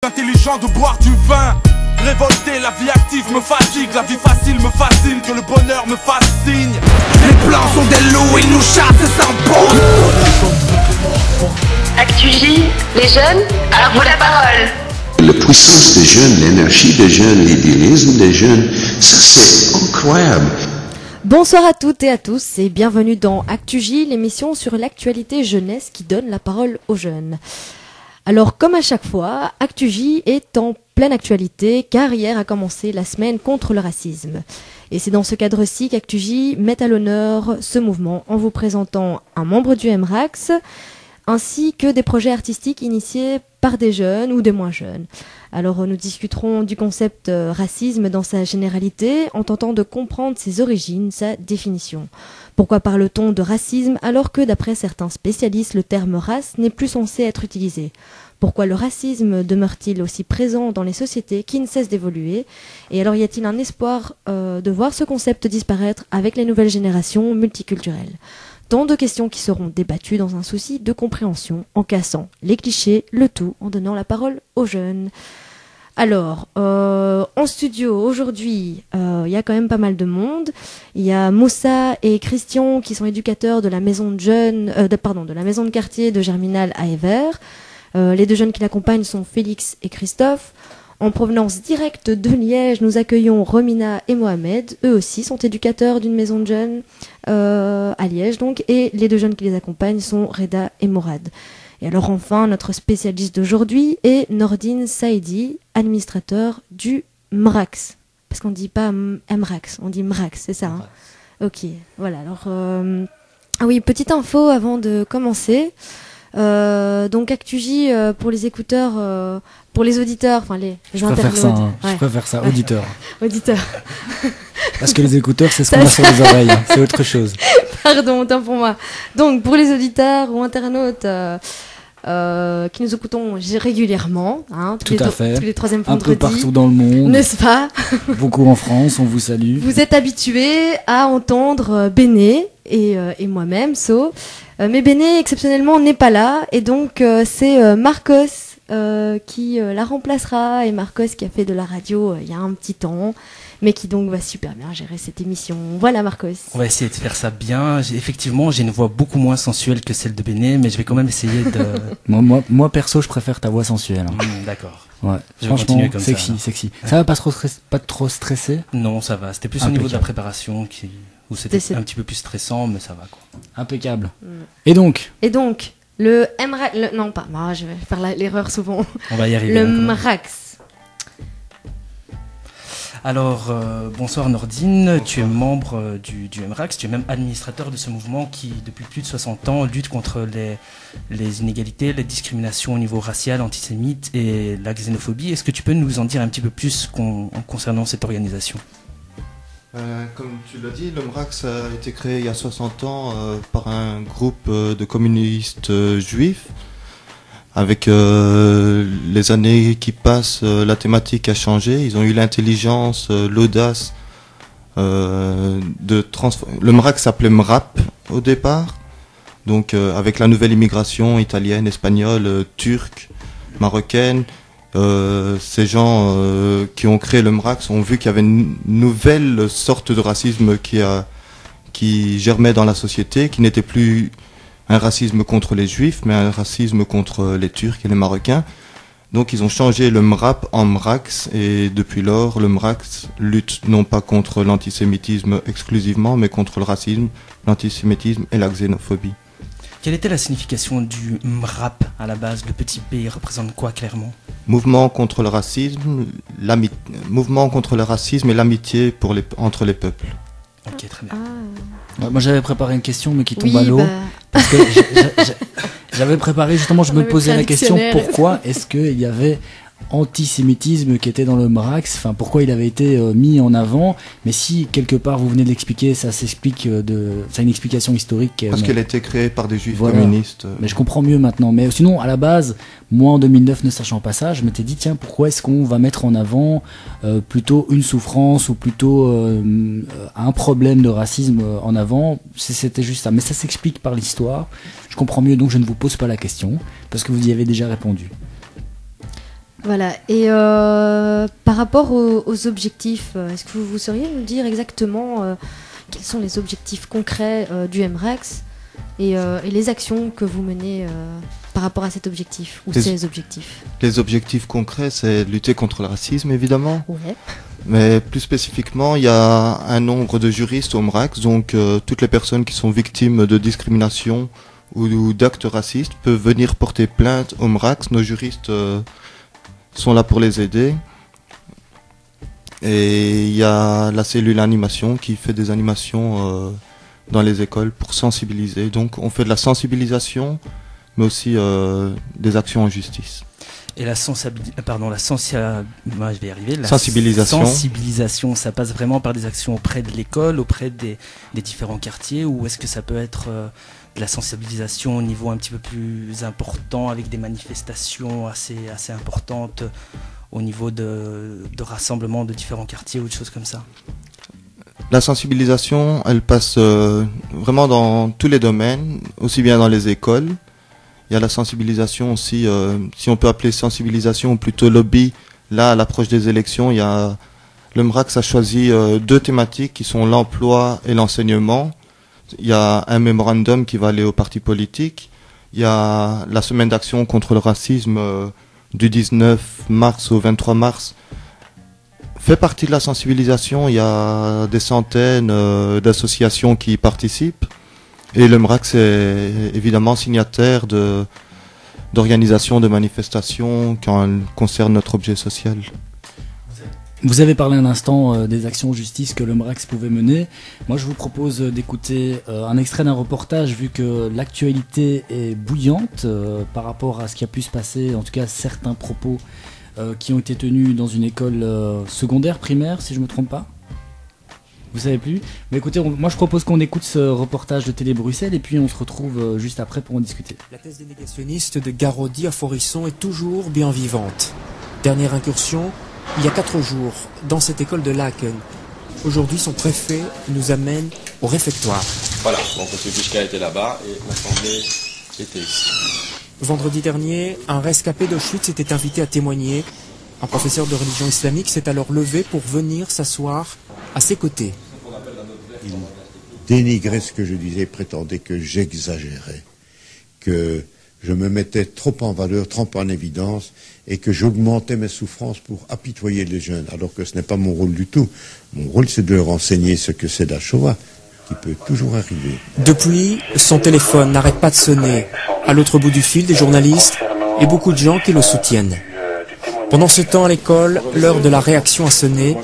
Intelligent de boire du vin, révolté, la vie active me fatigue, la vie facile me fascine, que le bonheur me fascine. Les plans sont des loups, ils nous chassent sans pause. Actu-J, les jeunes, à vous la parole. La puissance des jeunes, l'énergie des jeunes, l'idéalisme des jeunes, ça c'est incroyable. Bonsoir à toutes et à tous et bienvenue dans Actu-J, l'émission sur l'actualité jeunesse qui donne la parole aux jeunes. Alors comme à chaque fois, Actu-J est en pleine actualité car hier a commencé la semaine contre le racisme. Et c'est dans ce cadre-ci qu'Actu-J met à l'honneur ce mouvement en vous présentant un membre du MRAX ainsi que des projets artistiques initiés par des jeunes ou des moins jeunes. Alors nous discuterons du concept racisme dans sa généralité en tentant de comprendre ses origines, sa définition. Pourquoi parle-t-on de racisme alors que d'après certains spécialistes le terme race n'est plus censé être utilisé ? Pourquoi le racisme demeure-t-il aussi présent dans les sociétés qui ne cessent d'évoluer ? Et alors y a-t-il un espoir de voir ce concept disparaître avec les nouvelles générations multiculturelles ? Tant de questions qui seront débattues dans un souci de compréhension, en cassant les clichés, le tout en donnant la parole aux jeunes. Alors, en studio aujourd'hui, il y a quand même pas mal de monde. Il y a Moussa et Christian qui sont éducateurs de la maison de jeunes, de la maison de quartier de Germinal à Evere. Les deux jeunes qui l'accompagnent sont Félix et Christophe. En provenance directe de Liège, nous accueillons Romina et Mohamed. Eux aussi sont éducateurs d'une maison de jeunes à Liège, donc. Et les deux jeunes qui les accompagnent sont Reda et Morad. Et alors enfin, notre spécialiste d'aujourd'hui est Nordine Saidi, administrateur du MRAX. Parce qu'on ne dit pas MRAX, on dit MRAX, c'est ça, hein ? Ok, voilà. Alors, ah oui, petite info avant de commencer. Donc Actu-J pour les écouteurs, pour les auditeurs, enfin les internautes. Je préfère ça, auditeur. Auditeur. Parce que les écouteurs, c'est ce qu'on a sur les oreilles, c'est autre chose. Pardon, autant pour moi. Donc pour les auditeurs ou internautes qui nous écoutons régulièrement, hein, tous les troisièmes vendredis. Un peu partout dans le monde. N'est-ce pas ? Beaucoup en France, on vous salue. Vous êtes habitués à entendre Béné et moi-même, So. Mais Béné, exceptionnellement, n'est pas là. Et donc, c'est Marcos qui la remplacera. Et Marcos qui a fait de la radio il y a un petit temps, mais qui donc va super bien gérer cette émission. Voilà, Marcos. On va essayer de faire ça bien. Effectivement, j'ai une voix beaucoup moins sensuelle que celle de Béné, mais je vais quand même essayer de... moi, perso, je préfère ta voix sensuelle. Hein. D'accord. Ouais. Je vais continuer comme sexy, ça. Sexy. Ça va pas trop stressé ? Non, ça va. C'était plus au niveau de la préparation où c'était un petit peu plus stressant, mais ça va, quoi. Impeccable. Et donc, le MRAX... Non, pas. Bah, je vais faire l'erreur souvent. On va y arriver. Le MRAX. Alors, bonsoir Nordine, bonsoir. Tu es membre du MRAX, tu es même administrateur de ce mouvement qui, depuis plus de 60 ans, lutte contre les inégalités, les discriminations au niveau racial, antisémite et la xénophobie. Est-ce que tu peux nous en dire un petit peu plus concernant cette organisation ? Comme tu l'as dit, le MRAX a été créé il y a 60 ans par un groupe de communistes juifs. Avec les années qui passent, la thématique a changé. Ils ont eu l'intelligence, l'audace de transformer. Le MRAX s'appelait MRAP au départ. Donc avec la nouvelle immigration italienne, espagnole, turque, marocaine, ces gens qui ont créé le MRAX ont vu qu'il y avait une nouvelle sorte de racisme qui germait dans la société, qui n'était plus un racisme contre les juifs, mais un racisme contre les Turcs et les Marocains. Donc ils ont changé le MRAP en MRAX, et depuis lors, le MRAX lutte non pas contre l'antisémitisme exclusivement, mais contre le racisme, l'antisémitisme et la xénophobie. Quelle était la signification du MRAP à la base ? Le petit P représente quoi clairement ? Mouvement contre le racisme, et l'amitié entre les peuples. Ok, très bien. Moi j'avais préparé une question mais qui tombe à l'eau. Parce que j'avais préparé justement, je me posais la question pourquoi est-ce qu'il y avait antisémitisme qui était dans le MRAX, enfin pourquoi il avait été mis en avant, mais si quelque part vous venez de l'expliquer, ça s'explique ça a une explication historique. Parce qu'elle a été créée par des juifs communistes. Mais je comprends mieux maintenant. Mais sinon, à la base, moi en 2009, ne sachant pas ça, je m'étais dit tiens, pourquoi est-ce qu'on va mettre en avant plutôt une souffrance ou plutôt un problème de racisme en avant ? C'était juste ça. Mais ça s'explique par l'histoire. Je comprends mieux, donc je ne vous pose pas la question parce que vous y avez déjà répondu. Voilà, et par rapport aux objectifs, est-ce que vous sauriez nous dire exactement quels sont les objectifs concrets du MRACS et les actions que vous menez par rapport à cet objectif ou ces objectifs? Les objectifs concrets, c'est lutter contre le racisme, évidemment. Ouais. Mais plus spécifiquement, il y a un nombre de juristes au MRACS, donc toutes les personnes qui sont victimes de discrimination ou d'actes racistes peuvent venir porter plainte au MRACS. Nos juristes sont là pour les aider. Et il y a la cellule animation qui fait des animations dans les écoles pour sensibiliser. Donc on fait de la sensibilisation, mais aussi des actions en justice. Et la sensibilisation, ça passe vraiment par des actions auprès de l'école, auprès des différents quartiers, ou est-ce que ça peut être de la sensibilisation au niveau un petit peu plus important, avec des manifestations assez importantes au niveau de rassemblements de différents quartiers ou des choses comme ça? La sensibilisation, elle passe vraiment dans tous les domaines, aussi bien dans les écoles. Il y a la sensibilisation aussi, si on peut appeler sensibilisation ou plutôt lobby. Là, à l'approche des élections, le MRACS a choisi 2 thématiques qui sont l'emploi et l'enseignement. Il y a un mémorandum qui va aller aux partis politiques. Il y a la semaine d'action contre le racisme du 19 mars au 23 mars. Fait partie de la sensibilisation, il y a des centaines d'associations qui y participent. Et le MRACS est évidemment signataire d'organisations, de manifestations quand elles concernent notre objet social. Vous avez parlé un instant des actions en justice que le MRACS pouvait mener. Moi, je vous propose d'écouter un extrait d'un reportage, vu que l'actualité est bouillante par rapport à ce qui a pu se passer, en tout cas certains propos qui ont été tenus dans une école secondaire, primaire, si je ne me trompe pas. Vous savez plus? Mais écoutez, moi je propose qu'on écoute ce reportage de Télé Bruxelles et puis on se retrouve juste après pour en discuter. La thèse des négationnistes de Garaudy à Forisson est toujours bien vivante. Dernière incursion, il y a 4 jours, dans cette école de Laken. Aujourd'hui, son préfet nous amène au réfectoire. Voilà, donc M. Kishka était là-bas et l'Assemblée était ici. Vendredi dernier, un rescapé d'Auschwitz était invité à témoigner. Un professeur de religion islamique s'est alors levé pour venir s'asseoir à ses côtés. Il dénigrait ce que je disais, prétendait que j'exagérais, que je me mettais trop en valeur, trop en évidence, et que j'augmentais mes souffrances pour apitoyer les jeunes, alors que ce n'est pas mon rôle du tout. Mon rôle, c'est de leur enseigner ce que c'est la Shoah, qui peut toujours arriver. Depuis, son téléphone n'arrête pas de sonner. À l'autre bout du fil, des journalistes et beaucoup de gens qui le soutiennent. Pendant ce temps à l'école, l'heure de la réaction a sonné,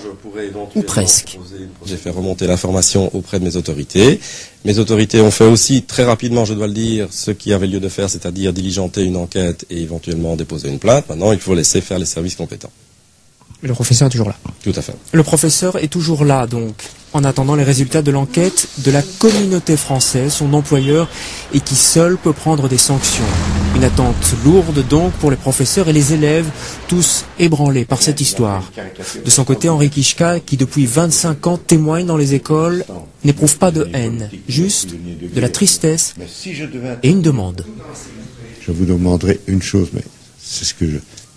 ou presque. J'ai fait remonter l'information auprès de mes autorités. Mes autorités ont fait aussi très rapidement, je dois le dire, ce qui avait lieu de faire, c'est-à-dire diligenter une enquête et éventuellement déposer une plainte. Maintenant, il faut laisser faire les services compétents. Le professeur est toujours là. Tout à fait. Le professeur est toujours là, donc, en attendant les résultats de l'enquête de la communauté française, son employeur, et qui seul peut prendre des sanctions. Une attente lourde, donc, pour les professeurs et les élèves, tous ébranlés par cette histoire. De son côté, Henri Kishka, qui depuis 25 ans témoigne dans les écoles, n'éprouve pas de haine, juste de la tristesse et une demande. Je vous demanderai une chose, mais c'est ce que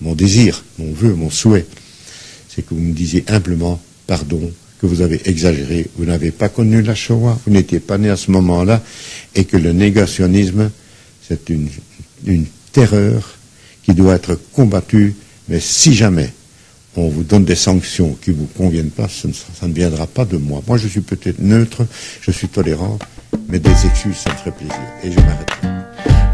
mon désir, mon vœu, mon souhait, c'est que vous me disiez humblement pardon, que vous avez exagéré, vous n'avez pas connu la Shoah, vous n'étiez pas né à ce moment-là, et que le négationnisme, c'est une terreur qui doit être combattue, mais si jamais on vous donne des sanctions qui ne vous conviennent pas, ça ne viendra pas de moi. Moi, je suis peut-être neutre, je suis tolérant, mais des excuses, ça me ferait plaisir, et je m'arrêterai.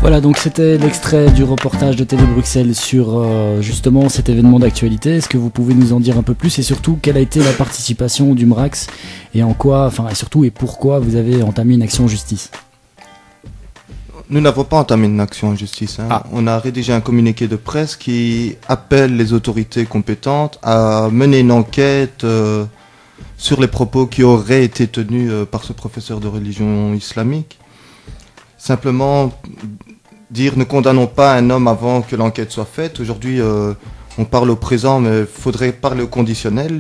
Voilà, donc c'était l'extrait du reportage de Télé Bruxelles sur justement cet événement d'actualité. Est-ce que vous pouvez nous en dire un peu plus et surtout quelle a été la participation du MRACS et en quoi, enfin et surtout et pourquoi vous avez entamé une action en justice? Nous n'avons pas entamé une action en justice. On a rédigé un communiqué de presse qui appelle les autorités compétentes à mener une enquête sur les propos qui auraient été tenus par ce professeur de religion islamique. Simplement dire ne condamnons pas un homme avant que l'enquête soit faite. Aujourd'hui, on parle au présent, mais il faudrait parler au conditionnel.